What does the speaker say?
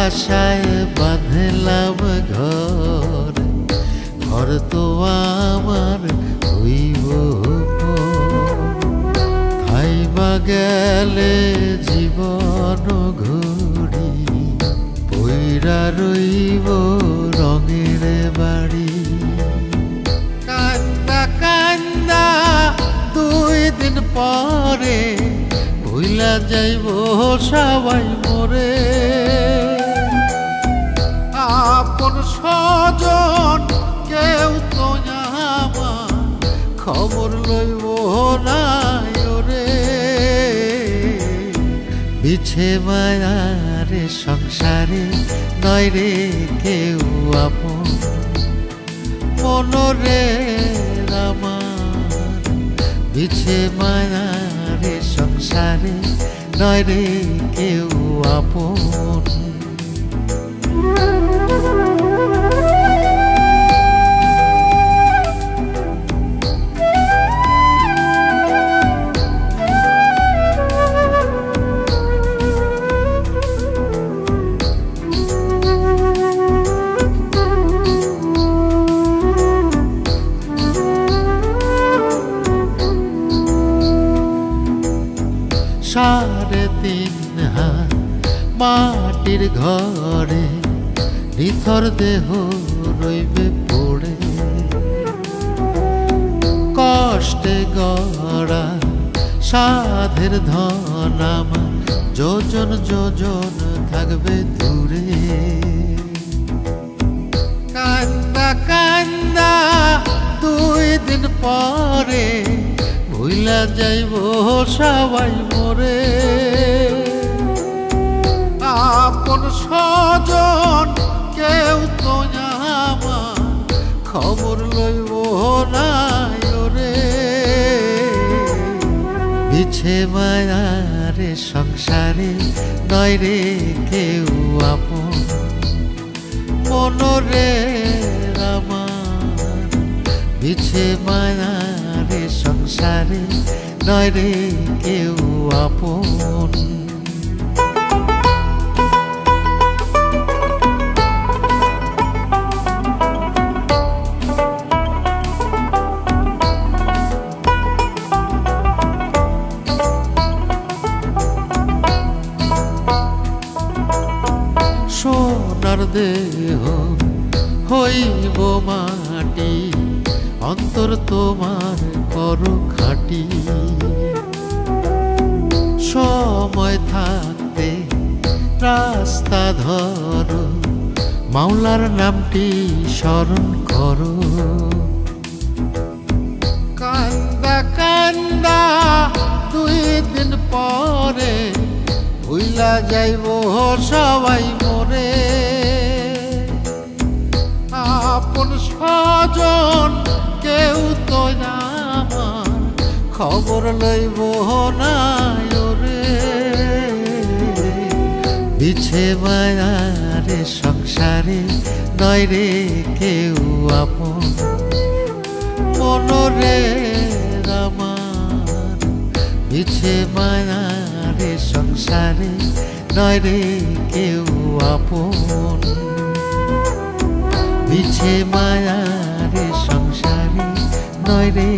আশায় বাঁধলাম ঘর, ঘর তো আমার হইব খাইবা গেলে জীবন ঘুরি, পইরা রইব রঙের বাড়ি। কান্দা কান্দা 2 দিন পরে ভুইলা যাইব সবাই মোরে। আপন স্বজন কেউ তো আমার খবর লইব না ওরে। বিছে মায়ার সংসারে নয় রে কেউ আপন, মনরে আমার বিছে মায়ার সংসারে নয় রে কেউ আপন। সাড়ে 3 হাত মাটির ঘরে নিথর দেহ রইবে পড়ে, কষ্টে গড়া সাধের ধন আমার যোজন যোজন থাকবে দূরে। কান্দা কান্দা 2 দিন পরে ভুইলা যাইব সবাই মোরে। আপন স্বজন কেউ তো আমার খবর লইব না ওরে। বিছে মায়ার সংসারে নয় রে কেউ আপন, মনরে আমার বিছে মায়ার সংসারে নয় রে কেউ আপন। সোনার দেহ হইব মাটি, অন্তর তোমার করো খাটি। সময় থাকতে রাস্তা ধরো, মাওলার নামটি স্মরণ করো। কান্দা কান্দা 2 দিন পরে ভুইলা যাইব সবাই মোরে। আপন স্বজন কেউ তো আমার খবর লইব না ওরে। বিছে মায়ার সংসারে নয় রে কেউ আপন, মনরে আমার বিছে মায়ার সংসারে নয় রে কেউ আপন। বিছে মায়ার সংসারে নয় রে